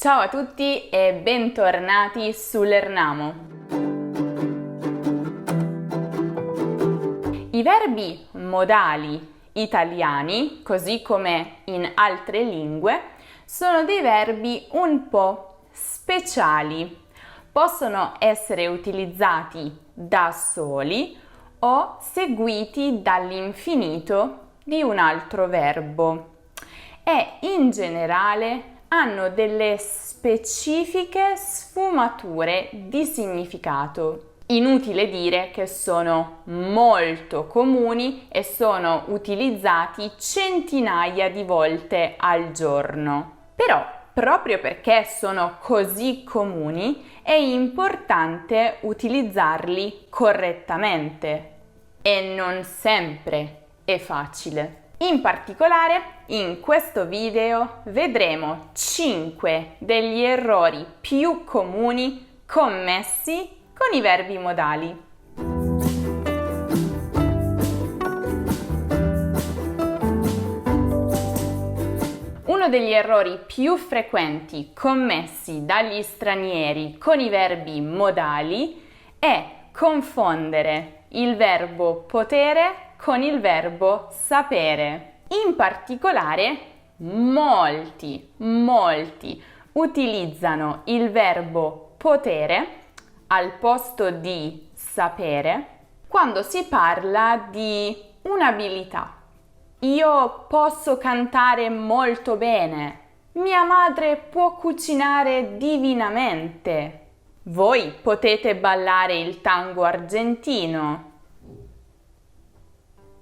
Ciao a tutti e bentornati su Lernamo. I verbi modali italiani, così come in altre lingue, sono dei verbi un po' speciali. Possono essere utilizzati da soli o seguiti dall'infinito di un altro verbo e in generale hanno delle specifiche sfumature di significato. Inutile dire che sono molto comuni e sono utilizzati centinaia di volte al giorno. Però, proprio perché sono così comuni, è importante utilizzarli correttamente e non sempre è facile. In particolare, in questo video vedremo 5 degli errori più comuni commessi con i verbi modali. Uno degli errori più frequenti commessi dagli stranieri con i verbi modali è confondere il verbo potere con il verbo sapere. In particolare, molti utilizzano il verbo potere al posto di sapere quando si parla di un'abilità. Io posso cantare molto bene. Mia madre può cucinare divinamente. Voi potete ballare il tango argentino.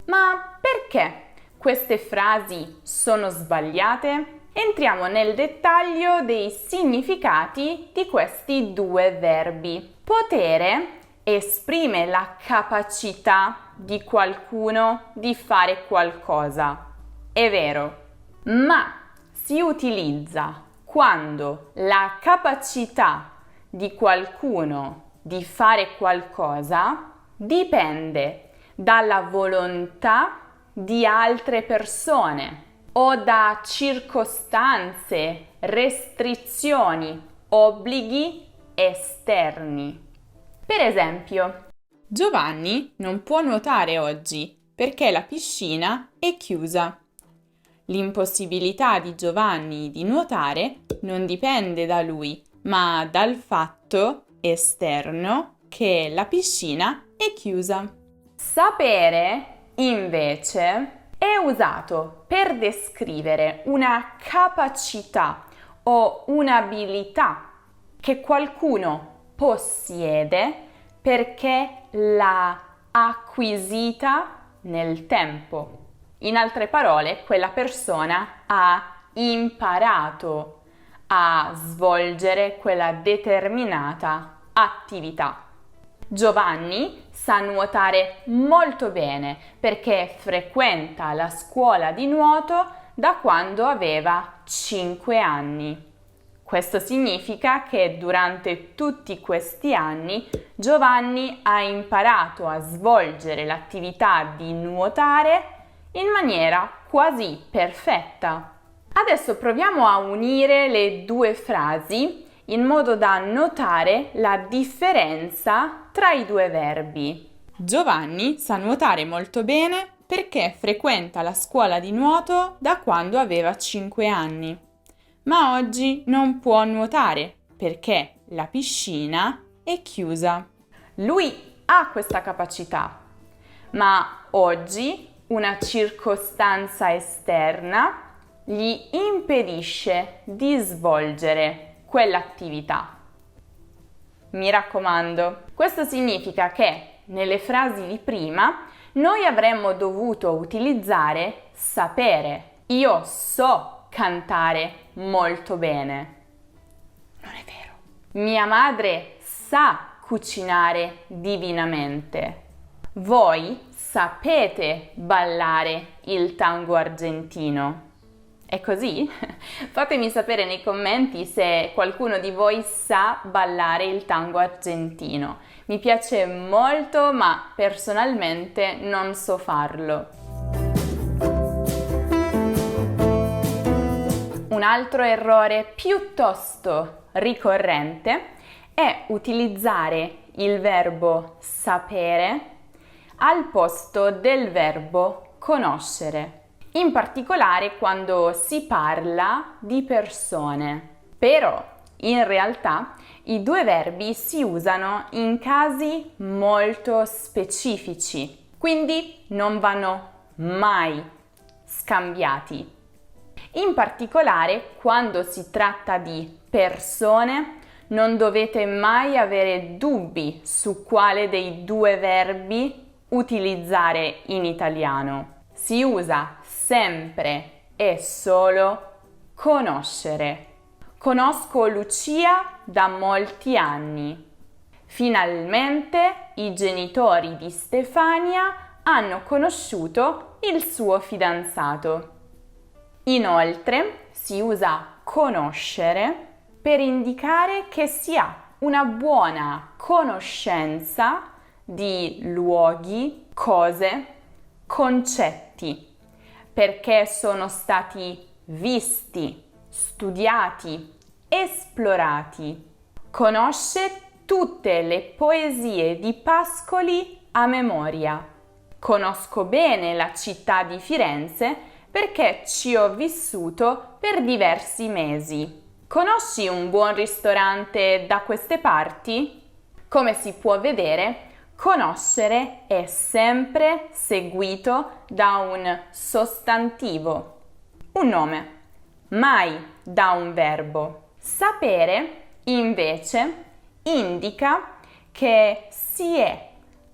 Ma perché queste frasi sono sbagliate? Entriamo nel dettaglio dei significati di questi due verbi. Potere esprime la capacità di qualcuno di fare qualcosa. È vero, ma si utilizza quando la capacità di qualcuno di fare qualcosa dipende dalla volontà di altre persone o da circostanze, restrizioni, obblighi esterni. Per esempio, Giovanni non può nuotare oggi perché la piscina è chiusa. L'impossibilità di Giovanni di nuotare non dipende da lui, ma dal fatto esterno che la piscina è chiusa. Sapere, invece, è usato per descrivere una capacità o un'abilità che qualcuno possiede perché l'ha acquisita nel tempo. In altre parole, quella persona ha imparato a svolgere quella determinata attività. Giovanni sa nuotare molto bene perché frequenta la scuola di nuoto da quando aveva 5 anni. Questo significa che durante tutti questi anni Giovanni ha imparato a svolgere l'attività di nuotare in maniera quasi perfetta. Adesso proviamo a unire le due frasi in modo da notare la differenza tra i due verbi. Giovanni sa nuotare molto bene perché frequenta la scuola di nuoto da quando aveva 5 anni, ma oggi non può nuotare perché la piscina è chiusa. Lui ha questa capacità, ma oggi una circostanza esterna gli impedisce di svolgere quell'attività. Mi raccomando, questo significa che nelle frasi di prima noi avremmo dovuto utilizzare sapere. Io so cantare molto bene. Non è vero. Mia madre sa cucinare divinamente. Voi sapete ballare il tango argentino. È così? Fatemi sapere nei commenti se qualcuno di voi sa ballare il tango argentino. Mi piace molto, ma personalmente non so farlo. Un altro errore piuttosto ricorrente è utilizzare il verbo sapere al posto del verbo conoscere, in particolare quando si parla di persone. Però in realtà i due verbi si usano in casi molto specifici, quindi non vanno mai scambiati. In particolare quando si tratta di persone, non dovete mai avere dubbi su quale dei due verbi utilizzare in italiano. Si usa sempre e solo conoscere. Conosco Lucia da molti anni. Finalmente i genitori di Stefania hanno conosciuto il suo fidanzato. Inoltre si usa conoscere per indicare che si ha una buona conoscenza di luoghi, cose, concetti, perché sono stati visti, studiati, esplorati. Conosce tutte le poesie di Pascoli a memoria. Conosco bene la città di Firenze perché ci ho vissuto per diversi mesi. Conosci un buon ristorante da queste parti? Come si può vedere, conoscere è sempre seguito da un sostantivo, un nome, mai da un verbo. Sapere, invece, indica che si è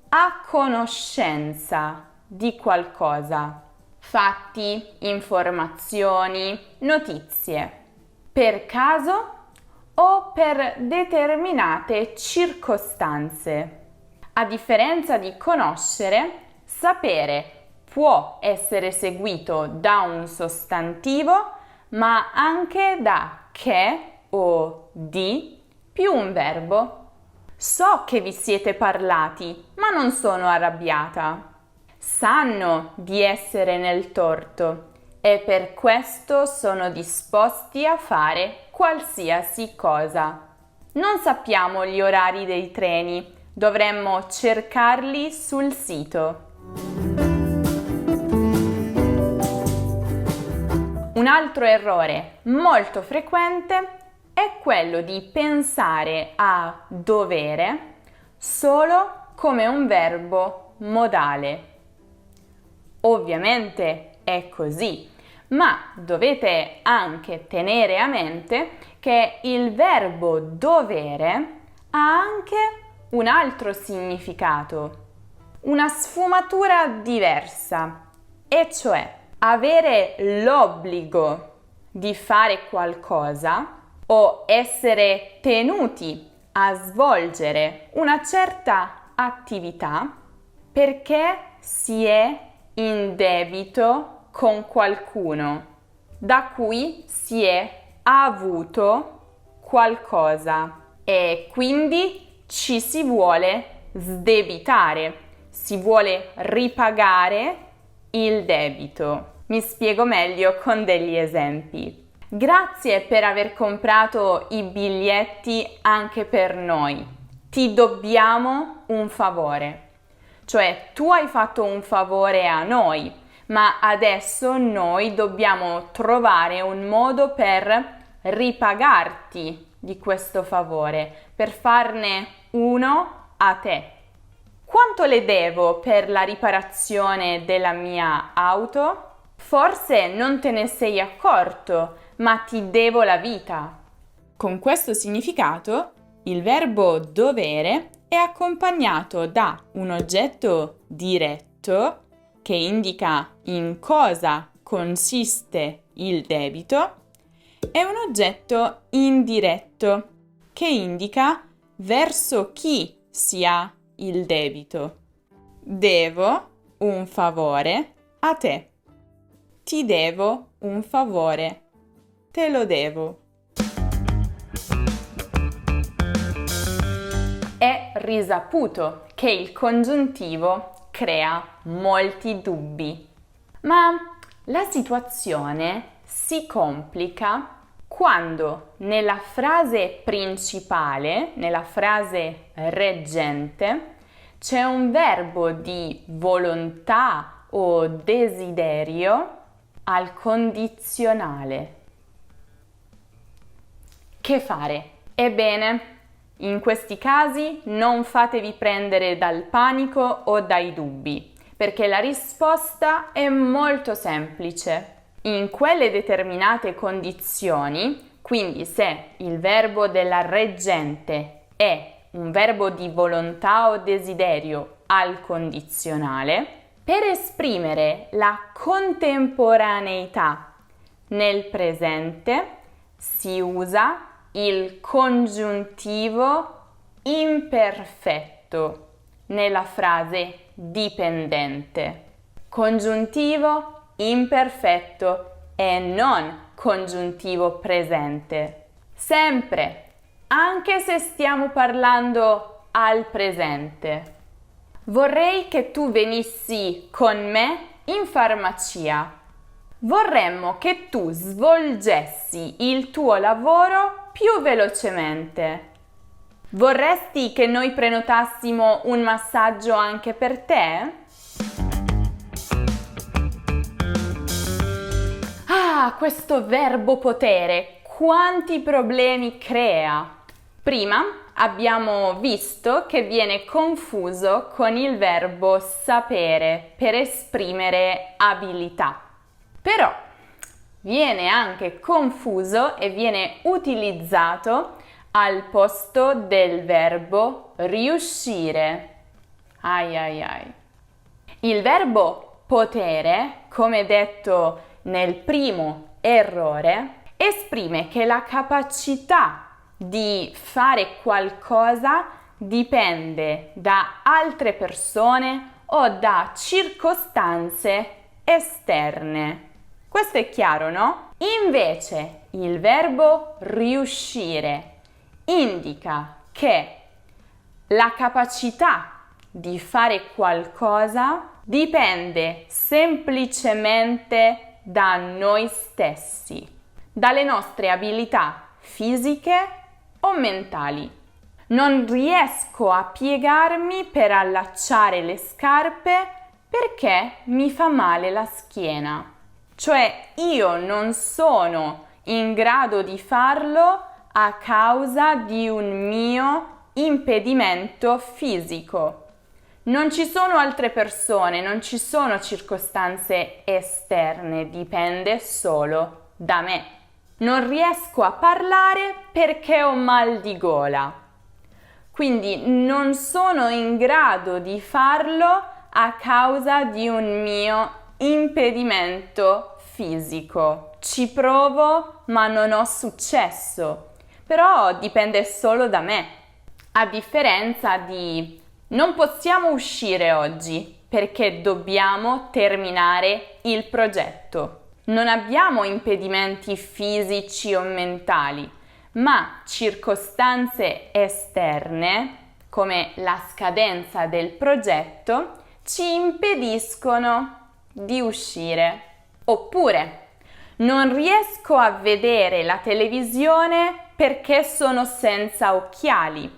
a conoscenza di qualcosa. Fatti, informazioni, notizie. Per caso o per determinate circostanze. A differenza di conoscere, sapere può essere seguito da un sostantivo, ma anche da che o di più un verbo. So che vi siete parlati, ma non sono arrabbiata. Sanno di essere nel torto e per questo sono disposti a fare qualsiasi cosa. Non sappiamo gli orari dei treni, dovremmo cercarli sul sito. Un altro errore molto frequente è quello di pensare a dovere solo come un verbo modale. Ovviamente è così, ma dovete anche tenere a mente che il verbo dovere ha anche un altro significato, una sfumatura diversa, e cioè avere l'obbligo di fare qualcosa o essere tenuti a svolgere una certa attività perché si è in debito con qualcuno da cui si è avuto qualcosa e quindi ci si vuole sdebitare, si vuole ripagare il debito. Mi spiego meglio con degli esempi. Grazie per aver comprato i biglietti anche per noi. Ti dobbiamo un favore. Cioè, tu hai fatto un favore a noi, ma adesso noi dobbiamo trovare un modo per ripagarti di questo favore, per farne uno a te. Quanto le devo per la riparazione della mia auto? Forse non te ne sei accorto, ma ti devo la vita. Con questo significato, il verbo dovere è accompagnato da un oggetto diretto che indica in cosa consiste il debito e un oggetto indiretto che indica verso chi si ha il debito. Devo un favore a te. Ti devo un favore. Te lo devo. È risaputo che il congiuntivo crea molti dubbi, ma la situazione si complica quando nella frase principale, nella frase reggente, c'è un verbo di volontà o desiderio al condizionale. Che fare? Ebbene, in questi casi non fatevi prendere dal panico o dai dubbi, perché la risposta è molto semplice. In quelle determinate condizioni, quindi se il verbo della reggente è un verbo di volontà o desiderio al condizionale, per esprimere la contemporaneità nel presente si usa il congiuntivo imperfetto nella frase dipendente. Congiuntivo imperfetto e non congiuntivo presente. Sempre, anche se stiamo parlando al presente. Vorrei che tu venissi con me in farmacia. Vorremmo che tu svolgessi il tuo lavoro più velocemente. Vorresti che noi prenotassimo un massaggio anche per te? Ah, questo verbo potere, quanti problemi crea! Prima abbiamo visto che viene confuso con il verbo sapere per esprimere abilità. Però viene anche confuso e viene utilizzato al posto del verbo riuscire. Ai ai ai. Il verbo potere, come detto nel primo errore, esprime che la capacità di fare qualcosa dipende da altre persone o da circostanze esterne. Questo è chiaro, no? Invece il verbo riuscire indica che la capacità di fare qualcosa dipende semplicemente da noi stessi, dalle nostre abilità fisiche o mentali. Non riesco a piegarmi per allacciare le scarpe perché mi fa male la schiena. Cioè io non sono in grado di farlo a causa di un mio impedimento fisico. Non ci sono altre persone, non ci sono circostanze esterne, dipende solo da me. Non riesco a parlare perché ho mal di gola. Quindi non sono in grado di farlo a causa di un mio impedimento fisico. Ci provo, ma non ho successo. Però dipende solo da me. A differenza di non possiamo uscire oggi perché dobbiamo terminare il progetto. Non abbiamo impedimenti fisici o mentali, ma circostanze esterne, come la scadenza del progetto, ci impediscono di uscire. Oppure non riesco a vedere la televisione perché sono senza occhiali.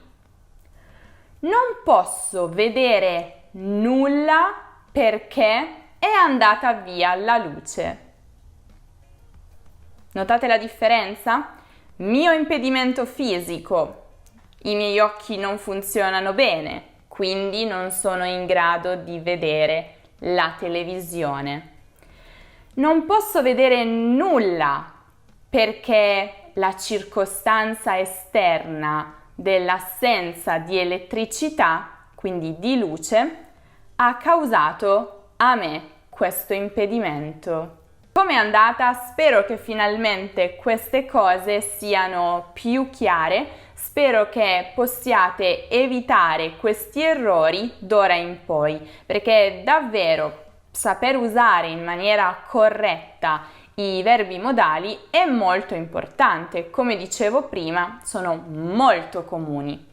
Non posso vedere nulla perché è andata via la luce. Notate la differenza? Mio impedimento fisico. I miei occhi non funzionano bene, quindi non sono in grado di vedere la televisione. Non posso vedere nulla perché la circostanza esterna dell'assenza di elettricità, quindi di luce, ha causato a me questo impedimento. Com'è andata? Spero che finalmente queste cose siano più chiare, spero che possiate evitare questi errori d'ora in poi, perché davvero saper usare in maniera corretta i verbi modali è molto importante, come dicevo prima, sono molto comuni.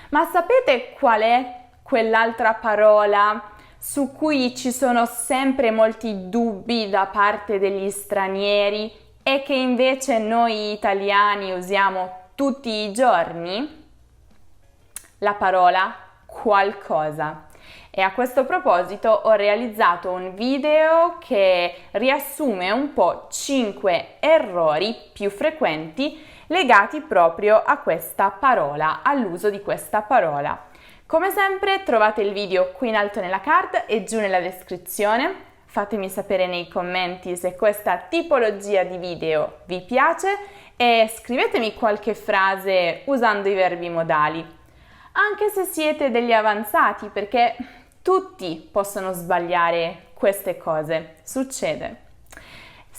Ma sapete qual è quell'altra parola su cui ci sono sempre molti dubbi da parte degli stranieri e che invece noi italiani usiamo tutti i giorni? La parola qualcosa. E a questo proposito ho realizzato un video che riassume un po' 5 errori più frequenti legati proprio a questa parola, all'uso di questa parola. Come sempre trovate il video qui in alto nella card e giù nella descrizione. Fatemi sapere nei commenti se questa tipologia di video vi piace e scrivetemi qualche frase usando i verbi modali. Anche se siete degli avanzati, perché tutti possono sbagliare queste cose, succede.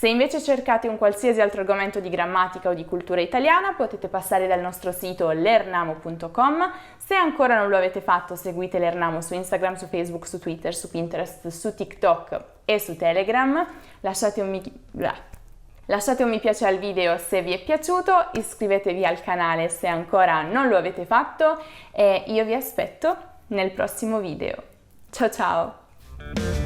Se invece cercate un qualsiasi altro argomento di grammatica o di cultura italiana, potete passare dal nostro sito lernamo.com. Se ancora non lo avete fatto, seguite Lernamo su Instagram, su Facebook, su Twitter, su Pinterest, su TikTok e su Telegram. Lasciate un mi piace al video se vi è piaciuto, iscrivetevi al canale se ancora non lo avete fatto e io vi aspetto nel prossimo video. Ciao ciao!